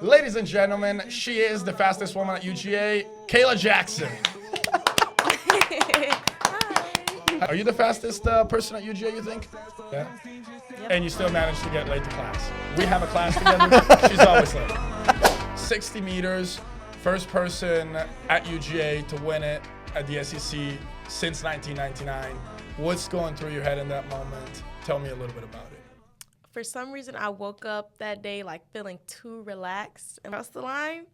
Ladies and gentlemen, she is the fastest woman at UGA, Kayla Jackson. Hi. Are you the fastest person at UGA, you think? Yeah? Yep. And you still manage to get late to class. We have a class together. She's always late. 60 meters, first person at UGA to win it at the SEC since 1999. What's going through your head in that moment? Tell me a little bit about it. For some reason, I woke up that day like feeling too relaxed and across the line.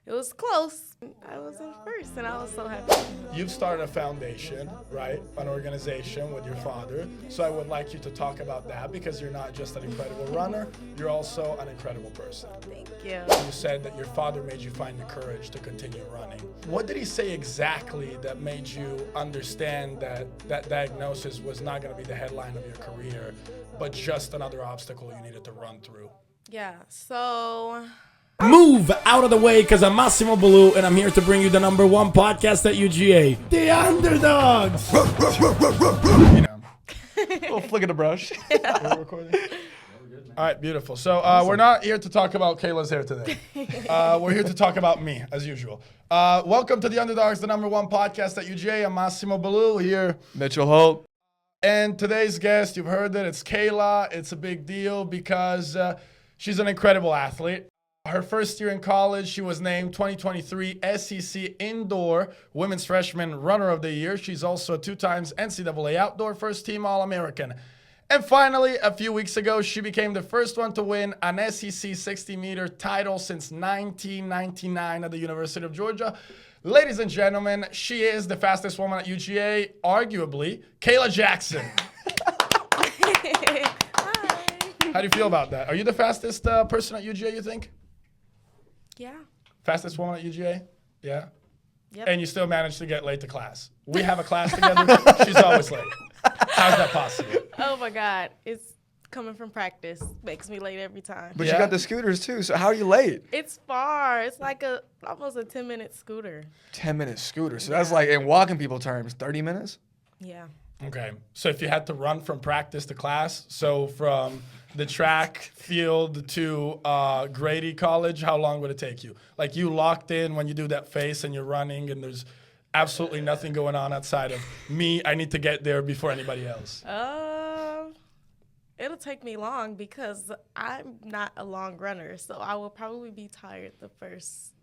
It was close. I was in first, and I was so happy. You've started a foundation, right? An organization with your father. So I would like you to talk about that because you're not just an incredible runner, you're also an incredible person. Thank you. You said that your father made you find the courage to continue running. What did he say exactly that made you understand that that diagnosis was not going to be the headline of your career, but just another obstacle you needed to run through? Yeah, so Move out of the way because I'm Massimo Bellew and I'm here to bring you the #1 podcast at UGA, the Underdawgs. You know. Little flick of the brush. We're recording? All right, beautiful. So we're not here to talk about Kayla's hair today. We're here to talk about me, as usual. Welcome to the Underdawgs, the #1 podcast at UGA. I'm Massimo Bellew here. Mitchell Holt. And today's guest, you've heard it, it's Kayla. It's a big deal because she's an incredible athlete. Her first year in college, she was named 2023 SEC Indoor Women's Freshman Runner of the Year. She's also a 2-time NCAA Outdoor First Team All-American. And finally, a few weeks ago, she became the first one to win an SEC 60-meter title since 1999 at the University of Georgia. Ladies and gentlemen, she is the fastest woman at UGA, arguably, Kayla Jackson. Hi. How do you feel about that? Are you the fastest person at UGA, you think? Yeah. Fastest woman at UGA? Yeah? Yep. And you still manage to get late to class. We have a class together. She's always late. How's that possible? Oh my God, it's coming from practice. Makes me late every time. But Yeah. you got the scooters too, so how are you late? It's far. It's like almost a 10-minute scooter. 10-minute scooter. So that's like, in walking people terms, 30 minutes? Yeah. Okay. So if you had to run from practice to class, so from the track field to Grady College, how long would it take you? Like you locked in when you do that face and you're running and there's absolutely nothing going on outside of me. I need to get there before anybody else. It'll take me long because I'm not a long runner, so I will probably be tired the first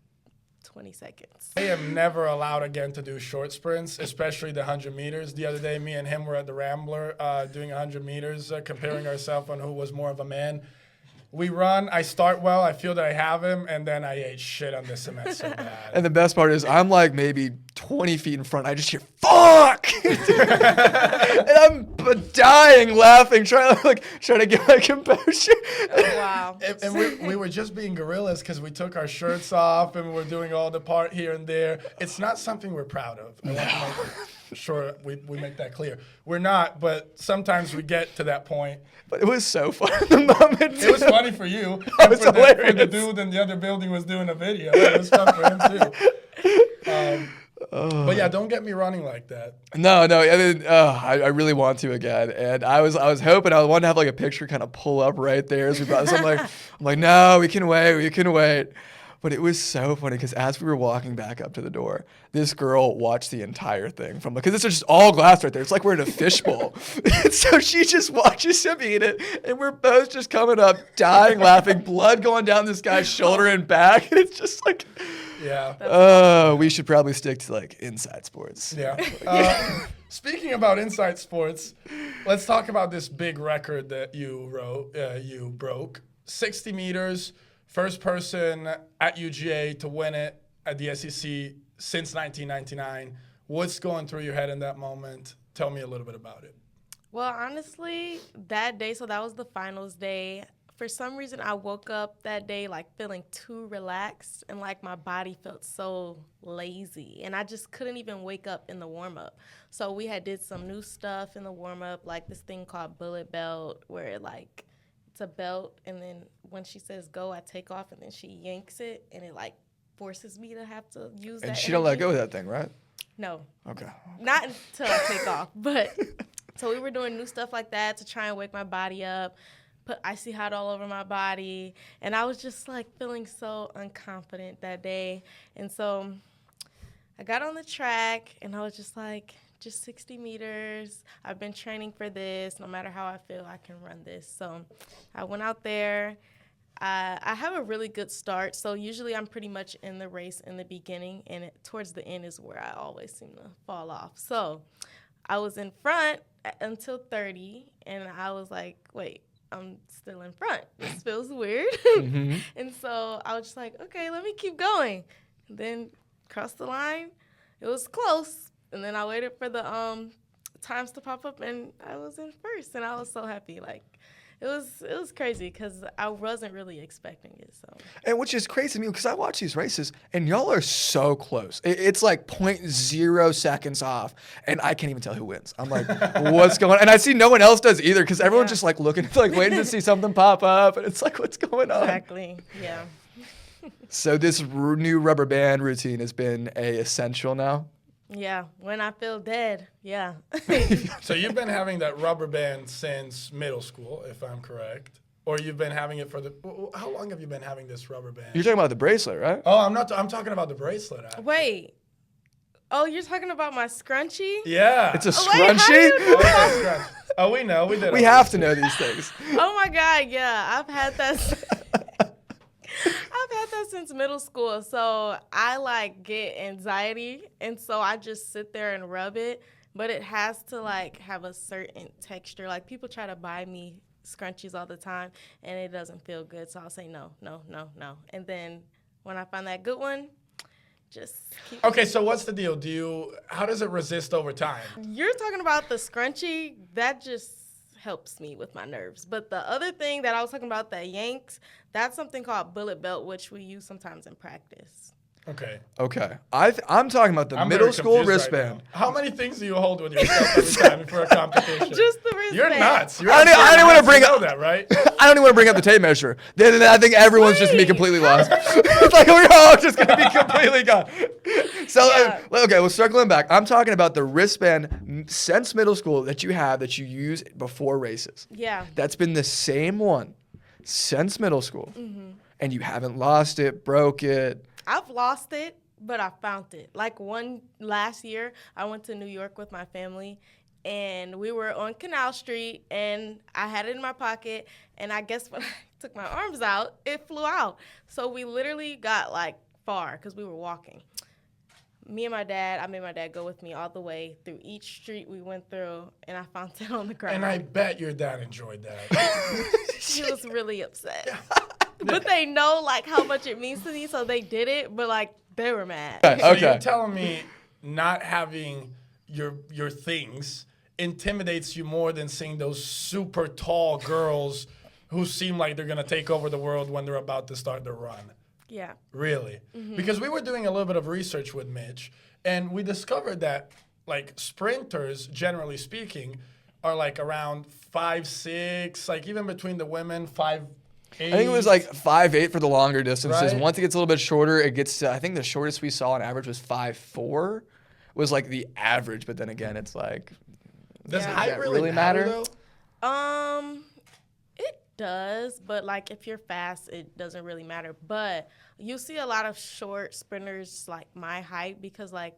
20 seconds. I am never allowed again to do short sprints, especially the 100 meters. The other day, me and him were at the Rambler doing 100 meters, comparing ourselves on who was more of a man. We run, I start well, I feel that I have him, and then I ate shit on the cement so bad. And the best part is I'm like maybe 20 feet in front. I just hear, fuck! And I'm dying laughing, trying to get my composure. Oh, wow. And we were just being gorillas because we took our shirts off and we were doing all the part here and there. It's not something we're proud of. I want to make sure we make that clear. We're not, but sometimes we get to that point. But it was so fun in the moment. It was funny for you. It was for the hilarious. dude in the other building was doing a video. It was fun for him too. But yeah, don't get me running like that. No. I really want to again, and I was hoping I wanted to have like a picture kind of pull up right there as we brought this. I'm like, no, we can wait. But it was so funny because as we were walking back up to the door, this girl watched the entire thing because it's just all glass right there. It's like we're in a fishbowl. And so she just watches him eat it, and we're both just coming up, dying, laughing, blood going down this guy's shoulder and back, and it's just like. Yeah. We should probably stick to like inside sports. Yeah. Speaking about inside sports, let's talk about this big record that you broke. 60 meters, first person at UGA to win it at the SEC since 1999. What's going through your head in that moment? Tell me a little bit about it. Well, honestly, that day, so that was the finals day. For some reason, I woke up that day like feeling too relaxed and like my body felt so lazy. And I just couldn't even wake up in the warm-up. So we did some new stuff in the warm-up, like this thing called bullet belt, where like it's a belt, and then when she says go, I take off, and then she yanks it, and it like forces me to have to use that And she don't let energy. go of that thing, right? No. Okay. Not until I take off. But so we were doing new stuff like that to try and wake my body up. put icy hot all over my body. And I was just like feeling so unconfident that day. And so I got on the track and I was just like, just 60 meters. I've been training for this. No matter how I feel, I can run this. So I went out there. I have a really good start. So usually I'm pretty much in the race in the beginning, and towards the end is where I always seem to fall off. So I was in front until 30, and I was like, wait, I'm still in front. This feels weird. And so I was just like, okay, let me keep going. And then crossed the line. It was close. And then I waited for the times to pop up, and I was in first, and I was so happy. Like, it was crazy because I wasn't really expecting it. So, and which is crazy to me because I watch these races and y'all are so close. It's like 0.0 seconds off, and I can't even tell who wins. I'm like, what's going on? And I see no one else does either because everyone's just like looking, like waiting to see something pop up, and it's like, what's going on? Exactly. Yeah. So this new rubber band routine has been a essential now. Yeah, when I feel dead, yeah. So you've been having that rubber band since middle school, if I'm correct, or you've been having it for how long have you been having this rubber band? You're talking about the bracelet, right? Oh, I'm talking about the bracelet. Actually. Wait. Oh, you're talking about my scrunchie? Yeah. It's a Oh, wait, how do scrunchie? you know that? Scrunchie. Oh, we know. We did. We have to know these things. Oh my God, yeah. I've had that since middle school. So I like get anxiety, and so I just sit there and rub it. But it has to like have a certain texture. Like people try to buy me scrunchies all the time, and it doesn't feel good. So I'll say no. And then when I find that good one, just keep. Okay, so what's the deal? How does it resist over time? You're talking about the scrunchie, that just helps me with my nerves. But the other thing that I was talking about that yanks, that's something called bullet belt, which we use sometimes in practice. Okay. Okay. I'm talking about the I'm middle very school confused right wrestband. now. How many things do you hold with yourself every time for a competition? Just the wristband. You're nuts. I didn't want to bring up up that, right? I don't even want to bring up the tape measure. Then I think everyone's just gonna be completely lost. It's like we're all just gonna be completely gone. So okay, well, circling back, I'm talking about the wristband since middle school that you use before races. Yeah. That's been the same one since middle school, and you haven't lost it, broke it. I've lost it, but I found it. Like last year, I went to New York with my family, and we were on Canal Street, and I had it in my pocket, and I guess when I took my arms out, it flew out. So we literally got like far because we were walking. I made my dad go with me all the way through each street we went through, and I found it on the ground. And I bet your dad enjoyed that. He was really upset. But they know like how much it means to me, so they did it, but like they were mad. So Okay. you're telling me not having your things intimidates you more than seeing those super tall girls who seem like they're going to take over the world when they're about to start their run. Yeah. Really? Because we were doing a little bit of research with Mitch, and we discovered that like sprinters, generally speaking, are like around 5'6", like even between the women, 5'8". I think it was like 5'8" for the longer distances. Right. Once it gets a little bit shorter, it gets to, I think the shortest we saw on average was 5'4", was like the average. But then again, it's like, Does Yeah. height Does that really really matter? matter? Though? It does, but like if you're fast, it doesn't really matter. But you see a lot of short sprinters like my height because like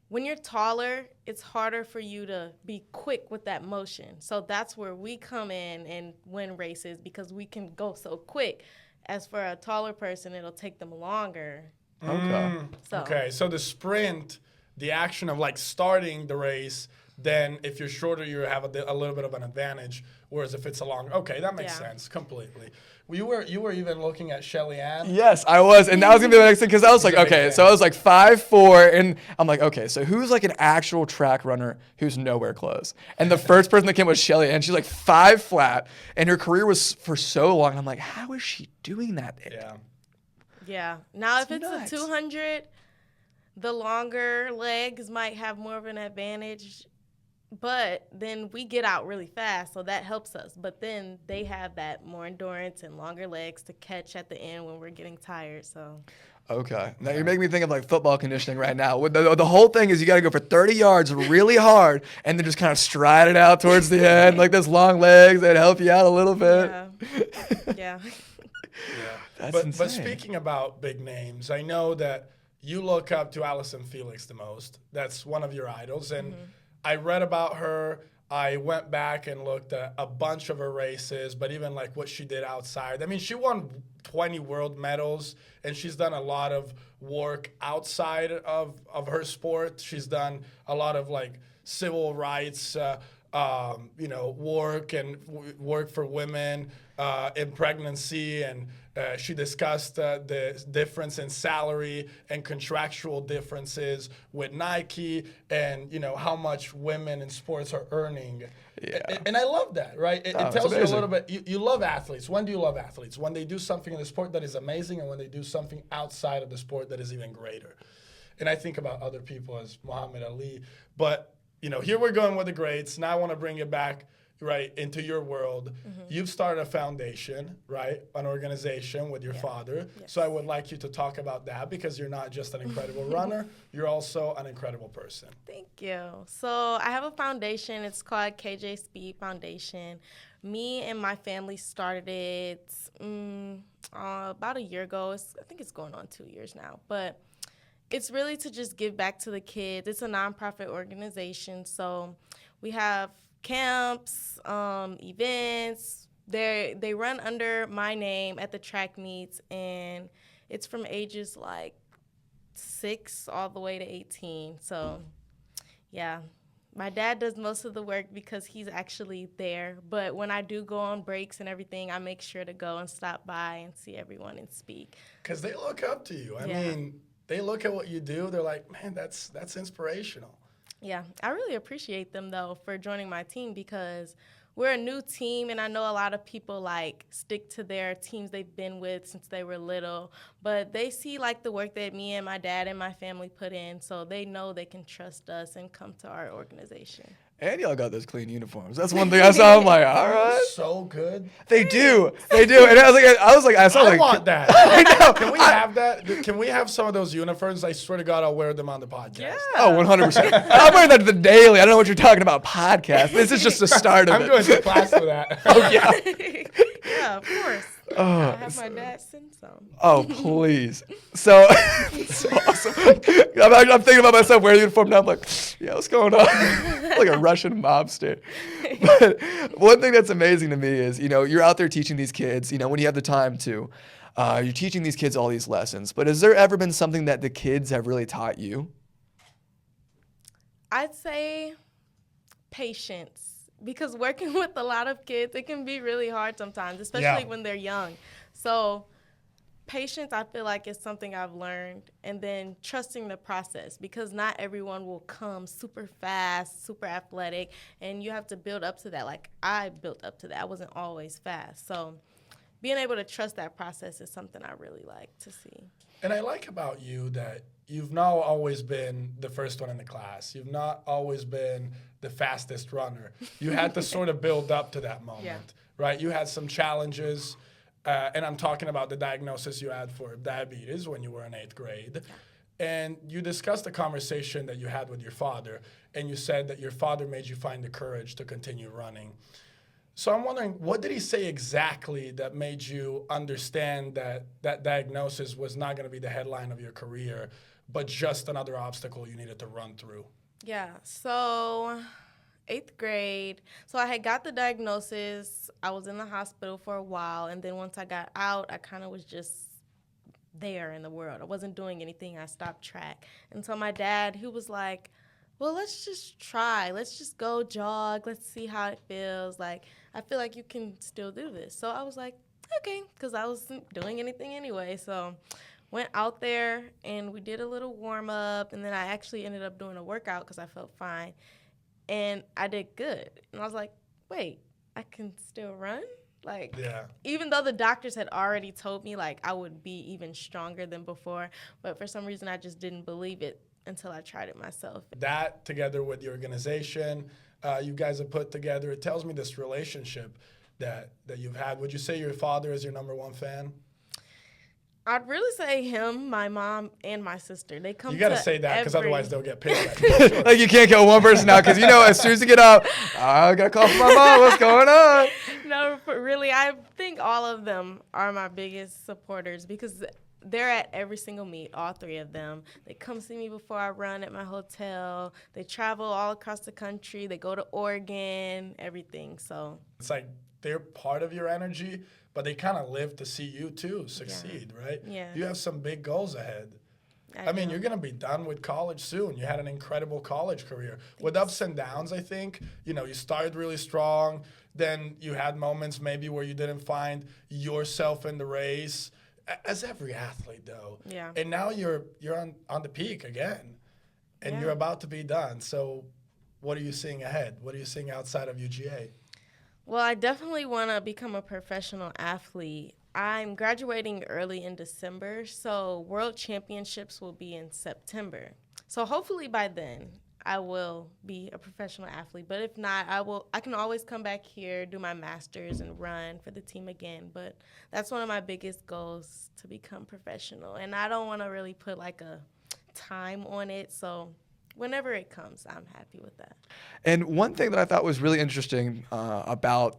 when you're taller, it's harder for you to be quick with that motion. So that's where we come in and win races because we can go so quick. As for a taller person, it'll take them longer. okay. So Okay, so the sprint, the action of like starting the race, then if you're shorter, you have a little bit of an advantage. Whereas if it's a long, okay, that makes sense completely. You were even looking at Shelly Ann. Yes, I was. And that was going to be the next thing because I was like, She's a big okay, fan. so I was like 5'4", and I'm like, okay, so who's like an actual track runner who's nowhere close? And the first person that came was Shelly Ann. She's like 5 flat, and her career was for so long. And I'm like, how is she doing that? Yeah. yeah. Now if It's it's nuts. a 200, the longer legs might have more of an advantage. But then we get out really fast, so that helps us. But then they have that more endurance and longer legs to catch at the end when we're getting tired. So Okay. Now you're making me think of like football conditioning right now. The whole thing is you got to go for 30 yards really hard and then just kind of stride it out towards the end. Like those long legs that help you out a little bit. yeah. That's insane. But speaking about big names, I know that you look up to Allison Felix the most. That's one of your idols. And I read about her. I went back and looked at a bunch of her races, but even like what she did outside. I mean, she won 20 world medals, and she's done a lot of work outside of her sport. She's done a lot of like civil rights, work and work for women in pregnancy, and she discussed the difference in salary and contractual differences with Nike, and how much women in sports are earning. Yeah. And I love that, right? It it's tells you a amazing. little bit. You love athletes. When do you love athletes? When they do something in the sport that is amazing, and when they do something outside of the sport that is even greater. And I think about other people as Muhammad Ali, but here we're going with the greats. Now I want to bring it back, right, into your world. You've started a foundation, right, an organization with your father. Yes. So I would like you to talk about that, because you're not just an incredible runner, you're also an incredible person. Thank you. So I have a foundation. It's called KJ Speed Foundation. Me and my family started it about a year ago. I think it's going on 2 years now. But it's really to just give back to the kids. It's a nonprofit organization. So we have camps, events. They run under my name at the track meets, and it's from ages like 6 all the way to 18. So, yeah. My dad does most of the work because he's actually there. But when I do go on breaks and everything, I make sure to go and stop by and see everyone and speak. Because they look up to you. I mean, they look at what you do. They're like, man, that's inspirational. Yeah, I really appreciate them, though, for joining my team, because we're a new team, and I know a lot of people, like, stick to their teams they've been with since they were little, but they see, like, the work that me and my dad and my family put in, so they know they can trust us and come to our organization. And y'all got those clean uniforms. That's one thing I saw. I'm like, all right. So good. They do. And I saw I like, want that. I know. Can we have that? Can we have some of those uniforms? I swear to God, I'll wear them on the podcast. Yeah. Oh, 100%. I'm wearing that to the daily. I don't know what you're talking about, podcast. This is just the start of I'm it. going to class for that. Oh, yeah. Yeah, of course. I have my dad send some. Oh, please. So, so awesome. I'm thinking about myself wearing the uniform now. I'm like, yeah, what's going on? Like a Russian mobster. But one thing that's amazing to me is, you're out there teaching these kids, when you have the time to, you're teaching these kids all these lessons. But has there ever been something that the kids have really taught you? I'd say patience. Because working with a lot of kids, it can be really hard sometimes, especially when they're young. So patience, I feel like, is something I've learned. And then trusting the process, because not everyone will come super fast, super athletic, and you have to build up to that. Like, I built up to that. I wasn't always fast. So being able to trust that process is something I really like to see. And I like about you that you've not always been the first one in the class. You've not always been the fastest runner. You had to sort of build up to that moment, right? You had some challenges, and I'm talking about the diagnosis you had for diabetes when you were in 8th grade. And you discussed the conversation that you had with your father, and you said that your father made you find the courage to continue running. So I'm wondering, what did he say exactly that made you understand that that diagnosis was not going to be the headline of your career, but just another obstacle you needed to run through? Yeah, so 8th grade. So I had got the diagnosis. I was in the hospital for a while, and then once I got out, I kind of was just there in the world. I wasn't doing anything. I stopped track. And so my dad, he was like, well, let's just try. Let's just go jog. Let's see how it feels. Like, I feel like you can still do this. So I was like, okay, because I wasn't doing anything anyway. So went out there, and we did a little warm-up, and then I actually ended up doing a workout because I felt fine, and I did good. And I was like, wait, I can still run? Like, even though the doctors had already told me, like, I would be even stronger than before, but for some reason I just didn't believe it until I tried it myself. That together with the organization you guys have put together, it tells me this relationship that you've had. Would you say your father is your number one fan? I'd really say him, my mom, and my sister. They come. You got to to say that because every- otherwise they'll get pissed at you. Like you can't go one person out because as soon as you get out, I got to call for my mom. What's going on? No, but really, I think all of them are my biggest supporters because they're at every single meet, all three of them. They come see me before I run at my hotel. They travel all across the country. They go to Oregon, everything. So It's like they're part of your energy, but they kind of live to see you too succeed, right? Yeah. You have some big goals ahead. I mean, do. you're going to be done with college soon. You had an incredible college career with ups and downs, I think. You started really strong. Then you had moments maybe where you didn't find yourself in the race, as every athlete, though. Yeah. And now you're on the peak again, and you're about to be done. So what are you seeing ahead? What are you seeing outside of UGA? Well, I definitely want to become a professional athlete. I'm graduating early in December, so World Championships will be in September. So hopefully by then I will be a professional athlete. But if not, I can always come back here, do my master's, and run for the team again. But that's one of my biggest goals, to become professional. And I don't want to really put like a time on it. So whenever it comes, I'm happy with that. And one thing that I thought was really interesting about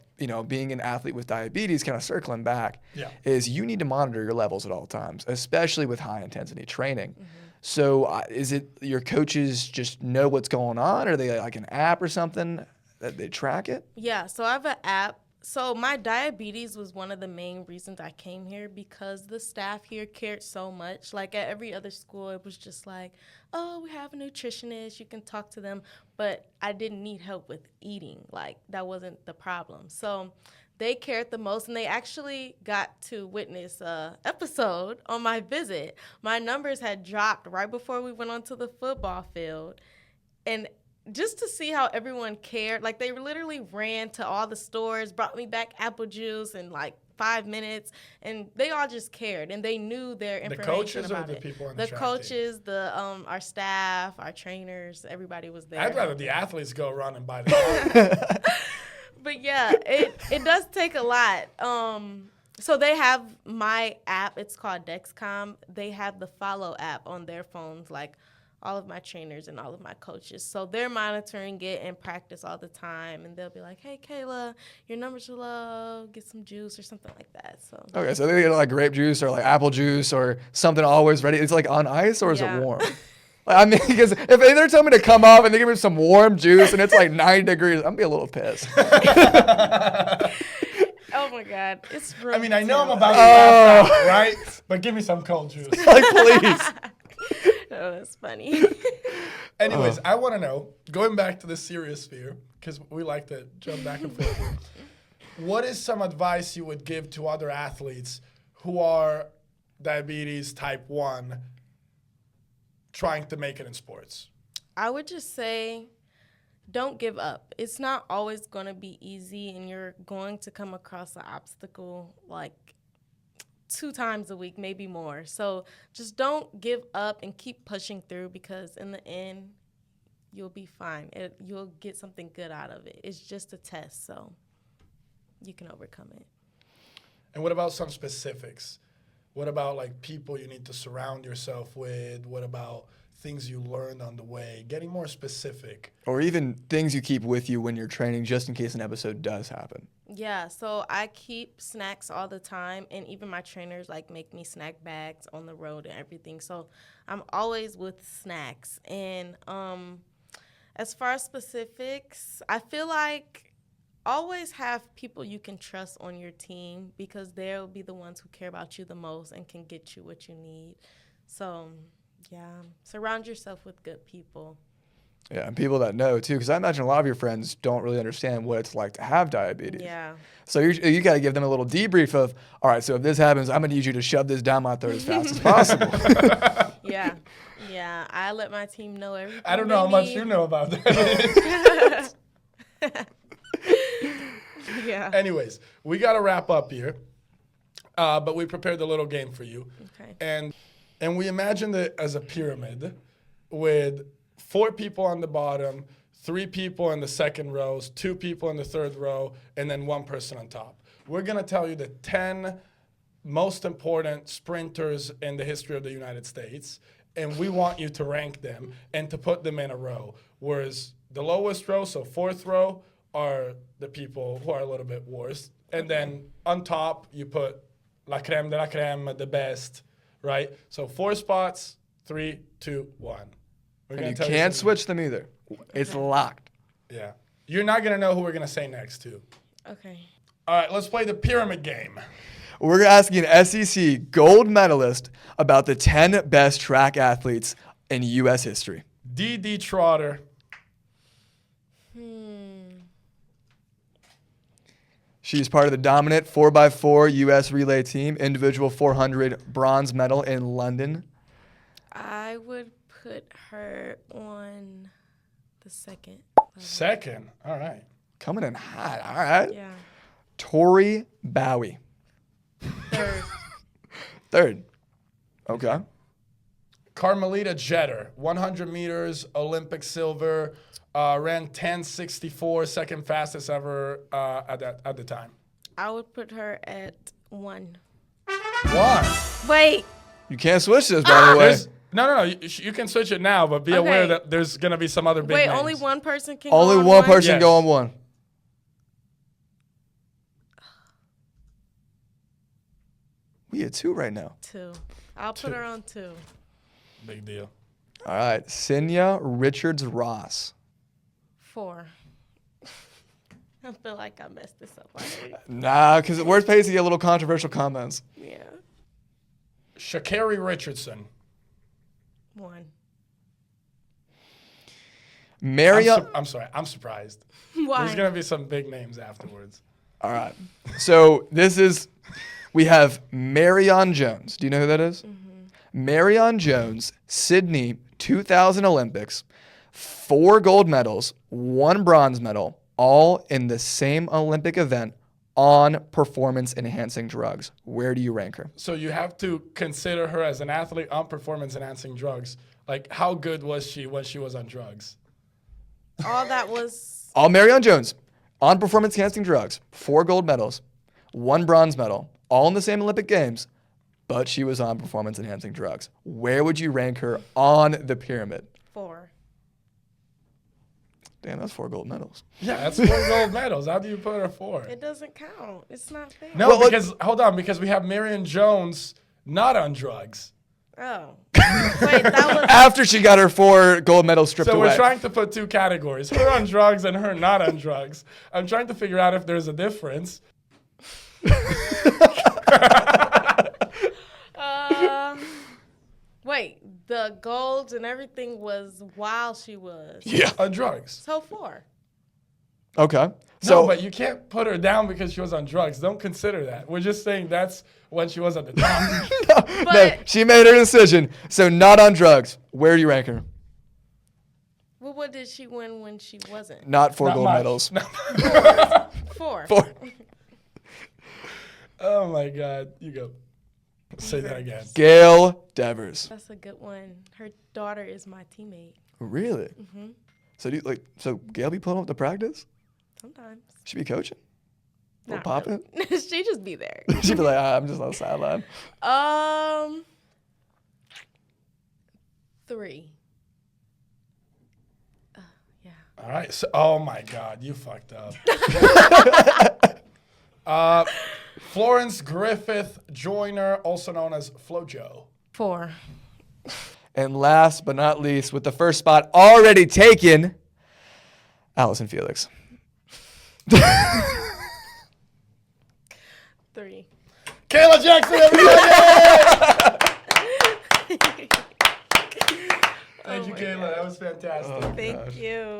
being an athlete with diabetes, kind of circling back, is you need to monitor your levels at all times, especially with high intensity training. Mm-hmm. So is it your coaches just know what's going on? Or are they like an app or something that they track it? Yeah, so I have an app. So my diabetes was one of the main reasons I came here because the staff here cared so much. Like at every other school, it was just like, oh, we have a nutritionist, you can talk to them. But I didn't need help with eating. Like that wasn't the problem. So they cared the most, and they actually got to witness an episode on my visit. My numbers had dropped right before we went onto the football field. And just to see how everyone cared, like they literally ran to all the stores, brought me back apple juice in like 5 minutes, and they all just cared, and they knew their information The coaches about or the it. people on the The track coaches, our staff, our trainers, everybody was there. I'd rather the athletes go run and buy the But yeah, it does take a lot. So they have my app. It's called Dexcom. They have the Follow app on their phones, like all of my trainers and all of my coaches. So they're monitoring it in practice all the time. And they'll be like, hey, Kayla, your numbers are low. Get some juice or something like that. So Okay, so they get like grape juice or like apple juice or something always ready. It's like on ice or is it warm? I mean, because if they're telling me to come up and they give me some warm juice and it's like 90 degrees, I'm going to be a little pissed. Oh, my God. It's I mean, I know I'm about to pass out, right? But give me some cold juice. Like, please. Oh, that's funny. Anyways, I want to know, going back to the serious sphere, because we like to jump back and forth here, what is some advice you would give to other athletes who are diabetes type 1 trying to make it in sports? I would just say don't give up. It's not always going to be easy, and you're going to come across an obstacle like 2 times a week, maybe more. So just don't give up and keep pushing through, because in the end, you'll be fine. You'll get something good out of it. It's just a test, so you can overcome it. And what about some specifics? What about like people you need to surround yourself with? What about things you learned on the way? Getting more specific. Or even things you keep with you when you're training just in case an episode does happen. Yeah, so I keep snacks all the time, and even my trainers like make me snack bags on the road and everything. So I'm always with snacks. And as far as specifics, I feel like always have people you can trust on your team, because they'll be the ones who care about you the most and can get you what you need. So, yeah, surround yourself with good people. Yeah, and people that know, too, because I imagine a lot of your friends don't really understand what it's like to have diabetes. Yeah. So you got to give them a little debrief of, all right, so if this happens, I'm going to need you to shove this down my throat as fast as possible. Yeah. Yeah, I let my team know everything. I don't know how much you know about that. Yeah. Anyways, we got to wrap up here, but we prepared a little game for you. Okay. And we imagined it as a pyramid, with 4 people on the bottom, 3 people in the second rows, 2 people in the third row, and then 1 person on top. We're going to tell you the 10 most important sprinters in the history of the United States, and we want you to rank them and to put them in a row. Whereas the lowest row, so 4th row, are the people who are a little bit worse. And then on top, you put la creme de la creme, the best, right? So 4 spots, 3, 2, 1. And you can't switch them either. It's locked. Yeah. You're not going to know who we're going to say next, too. Okay. All right, let's play the pyramid game. We're asking an SEC gold medalist about the 10 best track athletes in U.S. history. D.D. Trotter. She's part of the dominant 4x4 U.S. relay team, individual 400 bronze medal in London. I would put her on the second. Second. All right. Coming in hot. All right. Yeah. Tori Bowie. Third. Third. Okay. Carmelita Jeter, 100 meters, Olympic silver, ran 10:64, second fastest ever at the time. I would put her at 1. 1. Wait. You can't switch this, by the way. No. You can switch it now, but be aware that there's going to be some other big Wait, names. only one person can Only go on one person Yes. go on 1. We had 2 right now. 2. I'll put her on 2. Big deal. All right. Sinya Richards-Ross. 4. I feel like I messed this up already. Nah, because worst pays to get little controversial comments. Yeah. Sha'Carri Richardson. 1. I'm sorry. I'm surprised. Why? There's going to be some big names afterwards. All right. So we have Marion Jones. Do you know who that is? Marion Jones, Sydney 2000 Olympics, 4 gold medals, 1 bronze medal, all in the same Olympic event on performance-enhancing drugs. Where do you rank her? So you have to consider her as an athlete on performance-enhancing drugs. Like, how good was she when she was on drugs? All that was... All Marion Jones on performance-enhancing drugs, 4 gold medals, 1 bronze medal, all in the same Olympic Games, but she was on performance-enhancing drugs. Where would you rank her on the pyramid? 4. Damn, that's 4 gold medals. Yeah, that's 4 gold medals. How do you put her 4? It doesn't count. It's not fair. No, because we have Marion Jones not on drugs. Oh. Wait, that was... After she got her 4 gold medals stripped So away. we're trying to put 2 categories, her on drugs and her not on drugs. I'm trying to figure out if there's a difference. Wait, the golds and everything was while she was. Yeah. On drugs. So 4. Okay. So, No, but you can't put her down because she was on drugs. Don't consider that. We're just saying that's when she was at the top. no, But- she made her decision. So not on drugs. Where do you rank her? Well, what did she win when she wasn't? Not 4 Not gold much. medals. No. 4. 4. Oh my God. You go. Say that again. Gail Devers. That's a good one. Her daughter is my teammate. Really? Mm-hmm. So Gail be pulling up to practice? Sometimes. She be coaching? Not popping? really. She just be there. She'd be like, I'm just on the sideline. 3. Yeah. All right. So, oh my God. You fucked up. Florence Griffith Joyner, also known as FloJo. 4. And last but not least, with the first spot already taken, Allison Felix. 3. Kayla Jackson, everybody! Thank you, Kayla. That was fantastic. Thank you.